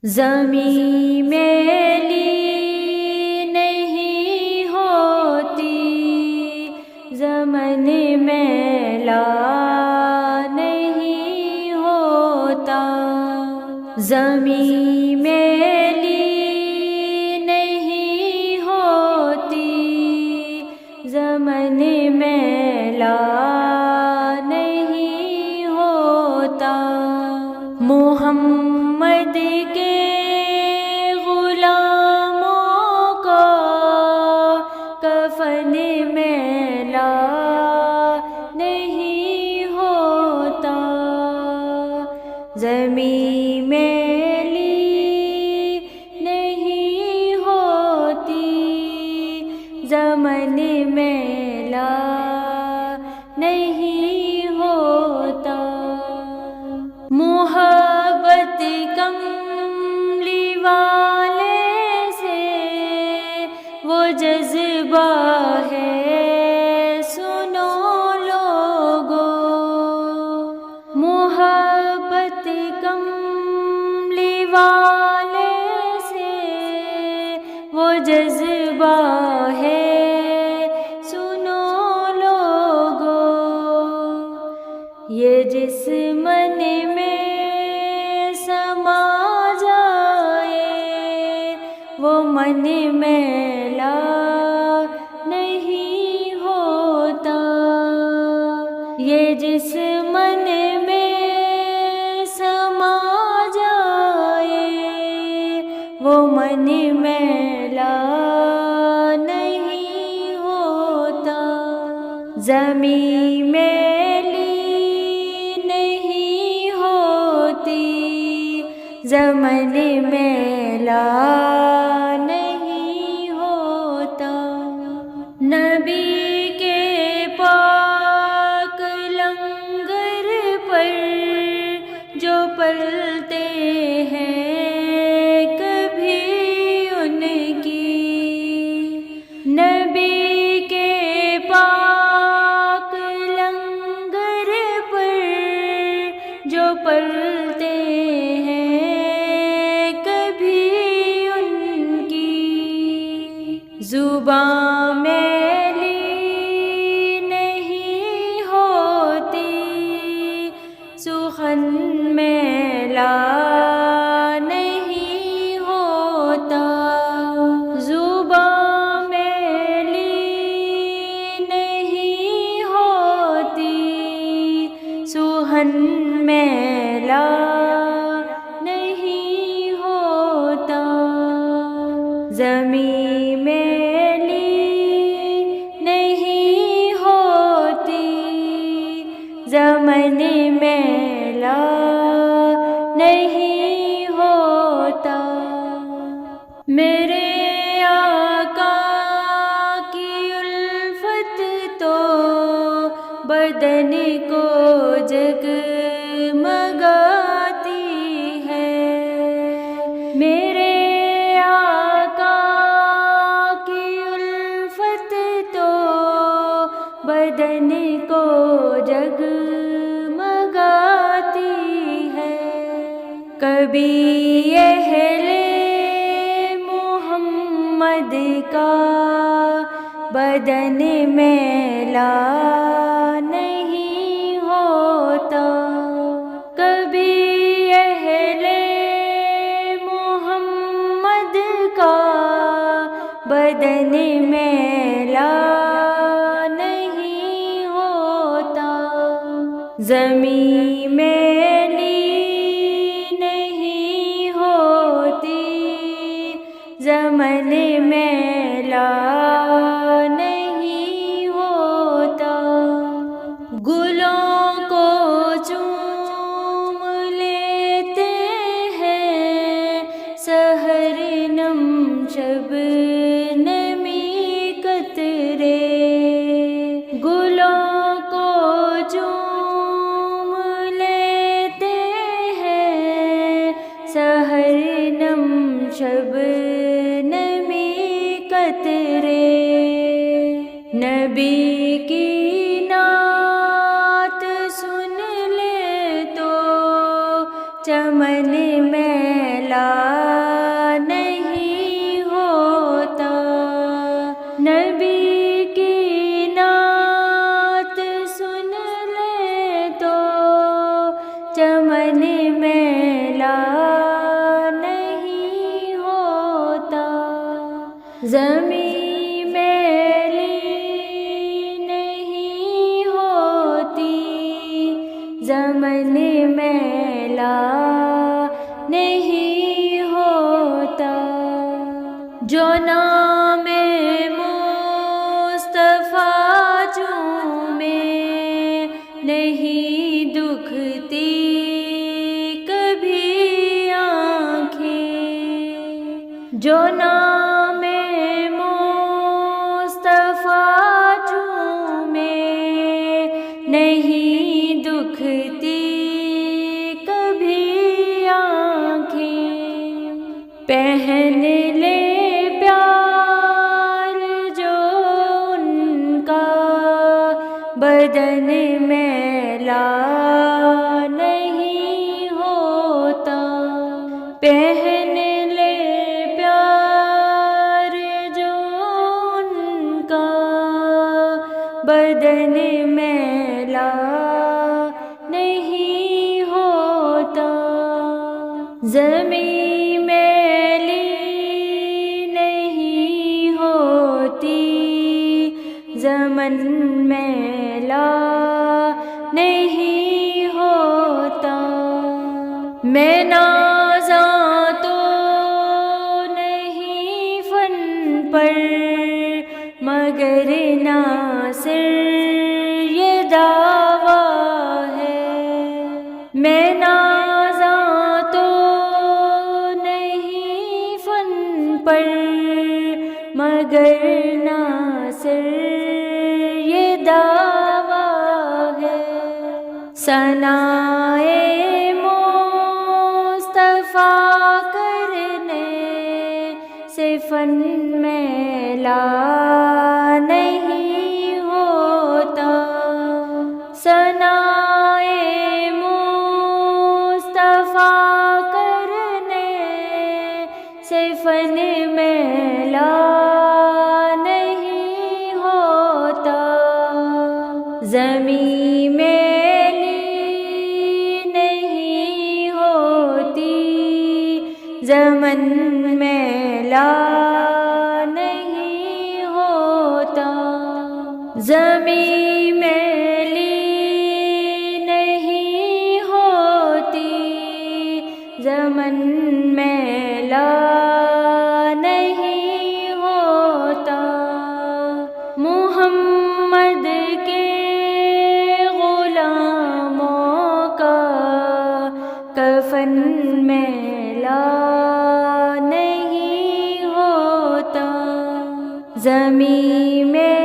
زمین میلی نہیں ہوتی، زمن میلا نہیں ہوتا، زمین میلی نہیں ہوتی، زمن میلا نہیں ہوتا، محمد کے غلاموں کا کفن میلا نہیں ہوتا، زمین میلی نہیں ہوتی، زمن میلا نہیں ہوتا، محبت کملی والے سے وہ جذبہ ہے، سنو لوگو، محبت کملی والے سے وہ جذبہ ہے، سنو لوگو، یہ جس من میں سما جائے وہ من میلا نہیں ہوتا، یہ جس من میں سما جائے وہ من میلا نہیں ہوتا، زمین میلی نہیں ہوتی، زمن میلا نہیں ہوتا، نبی کے پاک لنگر پر جو پلتے ہیں کبھی ان کی، نبی کے پاک لنگر پر جو پلتے ہیں کبھی ان کی، زبان میلی نہیں ہوتی، سخن میلا نہیں ہوتا، زبان میلی نہیں ہوتی، سخن میلا نہیں ہوتا، زمین میلی نہیں ہوتی، زمن میلا نہیں ہوتا، میرے آقا کی الفت تو بدن کو جگمگاتی ہے، میرے آقا کی الفت تو بدن کو جگمگاتی ہے، کبھی اہل محمد کا بدن میلا نہیں ہوتا، کبھی اہل محمد کا بدن میلا نہیں ہوتا، زمین میلی نہیں ہوتی، زمن میلا نہیں ہوتا، گلوں کو چوم لیتے ہیں سحر نم شبنمی قطرے، گلوں کو چوم لیتے ہیں سحر نم شبنمی قطرے، نبی کی نعت سن لے تو چمن میلا زمیں میلی نہیں ہوتی، زمن میلا نہیں ہوتا، جو نام مصطفیٰ چومے نہیں دکھتی کبھی آنکھیں، جو نام مصطفیٰ چومے نہیں دکھتی کبھی آنکھیں، پہن لے پیار جو ان کا بدن میلا نہیں ہوتا، پہن لے پیار جو ان کا بدن میلا نہیں ہوتا، زمیں میلی نہیں ہوتی، زمن میلا نہیں ہوتا، میں نازاں تو نہیں فن پر، مگر ناصر یہ دعویٰ ہے، میں نازاں تو نہیں فن پر، مگر ناصر یہ دعویٰ ہے، ثنائے مصطفیٰ کرنے سے فن میلا نہیں ہوتا، ثنائے مصطفیٰ کرنے سے فن میلا نہیں ہوتا، زمیں میلی نہیں ہوتی، زمن میلا نہیں ہوتا، زمیں میلی نہیں ہوتی، زمن میلا نہیں ہوتا، محمد کے غلاموں کا کفن میلا نہیں ہوتا، زمیں میں